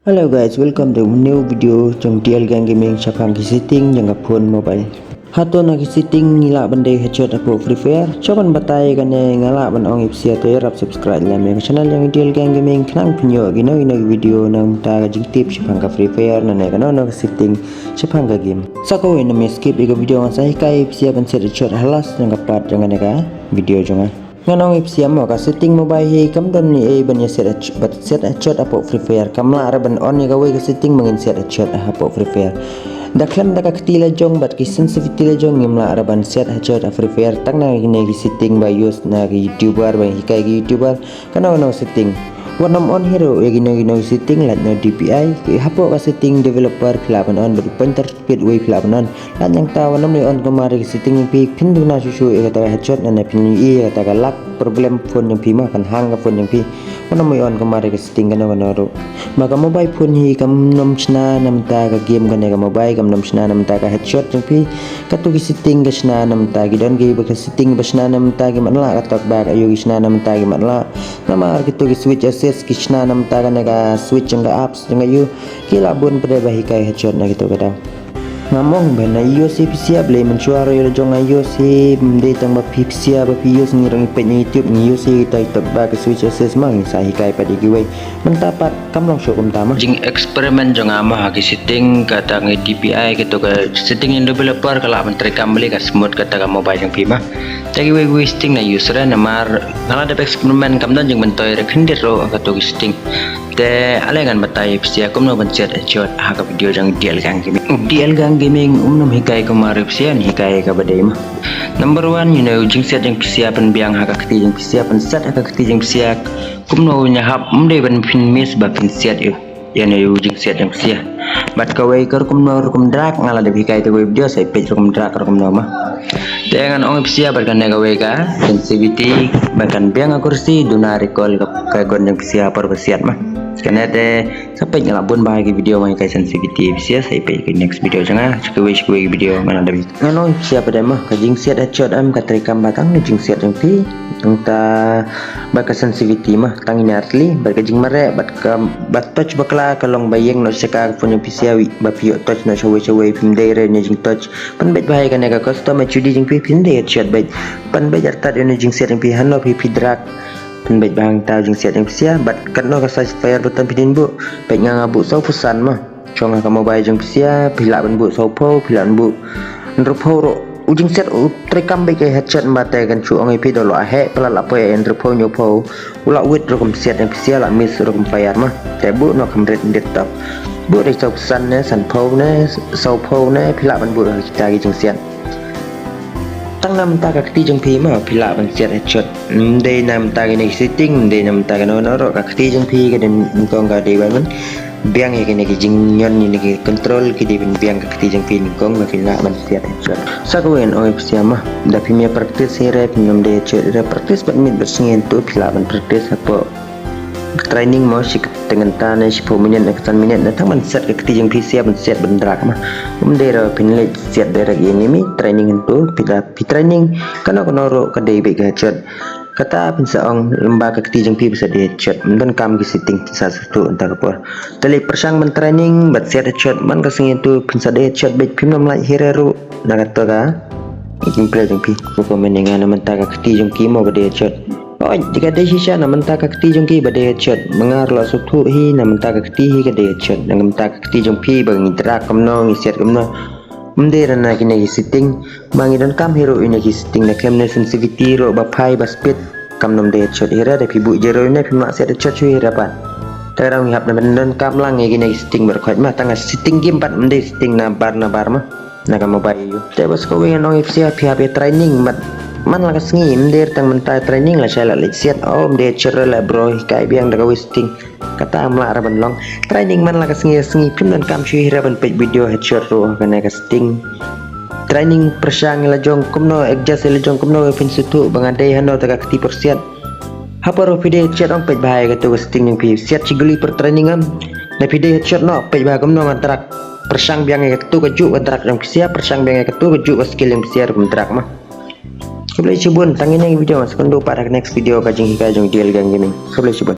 Hello guys, welcome to new video trong TL Gang Gaming Sapang setting yang phone mobile. Hato na setting ngila bande headshot apo Free Fire. Coban batai kane ngala ban ong ipsia to rap subscribe la me channel yang TL Gang Gaming knang punyo gino video nang ta jing tip sapang ka Free Fire na ne kano no setting sapang ka game. Sako na me skip iko video ngan sai kai ipsia ban set headshot halas yang part jangan ka video jonga. Nganong ipsia mo ka setting mobile hi kam don ni ban ya set headshot apo Free Fire kamla araban on ni ka way ka setting mangin set headshot apo Free Fire. Daklan da kaktila jong bat ki sensitivity la jong ngimla araban set headshot Free Fire tak na ki setting by use na ki YouTuber by hikai ki YouTuber kana no setting warnam on hero ya gino setting lat no DPI ki hapo ka setting developer khilapan on bagi pointer speed way khilapan on lat yang ta warnam ni on kemari setting pi pin duna susu ya kata headshot na pin i kata ka lak problem phone yang pi ma kan hang ka phone yang pi warnam ni on kemari ka setting kana ro maka mobile phone hi kam nom chna nam ta ka game kana ka mobile kam nom chna nam ta ka headshot yang pi katu ki setting ka chna nam ta ki don ki ba setting ba chna nam ta ki manla ka tak ba ka yo ki chna nam ta ki manla namar kitu ki switch kishna nam ta ka switch nga apps nga yu kila bun pada bahikai headshot na gitu kadang ngamong ba na iyo si pisia blay mensuaro yo jong ayo si mde tang ba pisia ba piyo ni rang ipet ni YouTube ni yo si tai tok ba ka switch access mang sa hikai pada giway mentapat kamlong show kum tama jing eksperimen jong ama ki setting kata ngi DPI gitu ka setting in developer kala menteri kambali ka smooth kata ka mobile yang pima jadi we wasting na user na mar ngala da eksperimen kam dan jing mentoy rekendir ro kata ki setting te alengan batai pisia kum no bancet shot ha ka video jang DL Gang Gaming umnam hikai ko maripsian hikai ka badai ma number 1 jing set jang pisia pen biang ha ka kti jang pisia pen set ha ka kti jang pisia kum no nya hap mde ban pin mes ba pin set yo yana jing set jang pisia bat ka wei kar kum no kum drak ngala de hikai te video sai page kum drak kum no ma dengan ong pisia bat kan ga wei ka sensitivity bahkan biang kursi duna recall ka gon jang pisia par pesiat ma karena ada sampai ngelabun bahagi video mai kai sensitivity sia saya pergi next video jangan sekali video mana ada ngano siapa dah mah kajing siat headshot am katrikam batang ni jing siat jengpi entah baka sensitivity mah tang ini artli berkajing mare bat touch bakla kalong bayeng no seka punya pisia ba pio touch no showe pindere ni jing touch pan bet bahai kan ka custom chudi jing pi pinde headshot bet pan bet jartat ni jing siat jengpi hanno pi drak baik bang tahu jing siat yang pisia bat kena ka size fire rutan pidin bu baik ngabu sau fusan mah chong ka mobile jing pisia pila ban bu sau po pila bu ndropo ro ujing set trekam baik headshot mate kan chu ong ipi dolo ahe pala lapo ya ndropo nyopo ula wit ro kum siat yang pisia la miss ro kum fire mah te bu no kam red dit top bu dei sau fusan ne san po ne sau po ne pila ban bu kita jing siat tang nam ta ka kti jeng pi ma pila ban set headshot de nam ta ni setting de nam ta no ro ka kti jeng pi ka den kong ka de ban biang ye ni jing nyon ni ki control ki de biang ka kti jeng pi ni kong ma pila ban set headshot sa ko en oi psia ma da pi me practice here pinam de headshot re practice ban mit bersingen tu pila ban practice apa training mau sih dengan tanah 10 minit dan minit datang man set keti jeng pi siap set bendrak mah dera pinlet set dera ini mi training itu pila pi training kana ro ka dei be headshot kata pinsa ong lembaga keti jeng pi bisa di headshot dan kam ki setting satu entah apa tali persang men training bat set headshot man ka sing itu pinsa de headshot be pim nam lai hero nagato ka gameplay jeng pi ko meningan man ta ka keti jeng pi mau ka de headshot oh jika ada sisa namun tak keti jengki badai headshot mengar la sutu hi namun tak keti hi kadai headshot namun tak keti jengki bang interak kamno ngisiat kamno mendera na kini setting bangi dan kam hero ini setting na kamne sensitivity ro bapai baspit kamno de headshot hira da pibu jero ini pimak set headshot chui hirapan terang ngihap na dan kam lang kini setting berkhot mah tangga setting game 4 mende setting na bar mah na kam mobile yo tebas ko wengan ong fca php training mat man la kasngi mder tang mentai training la shala lek siat mder cerre la bro kai biang daga wasting kata amla araban long training man la kasngi pim dan kam chui raban page video headshot ro kana casting training persang la jong kumno adjust la jong kumno pin situ bangadai hano daga kti persiat apa ro video headshot ong page bahai kata wasting yang pi siat cigeli per training am na video headshot no page bahai kumno ngantrak persang biang ke tu keju antrak yang siap persang biang ke tu keju skill yang siap kontrak mah Sebelah cibun, tangin yang video mas. Kendo pada next video kajing hikai jong DL Gang Gaming. Sebelah cibun.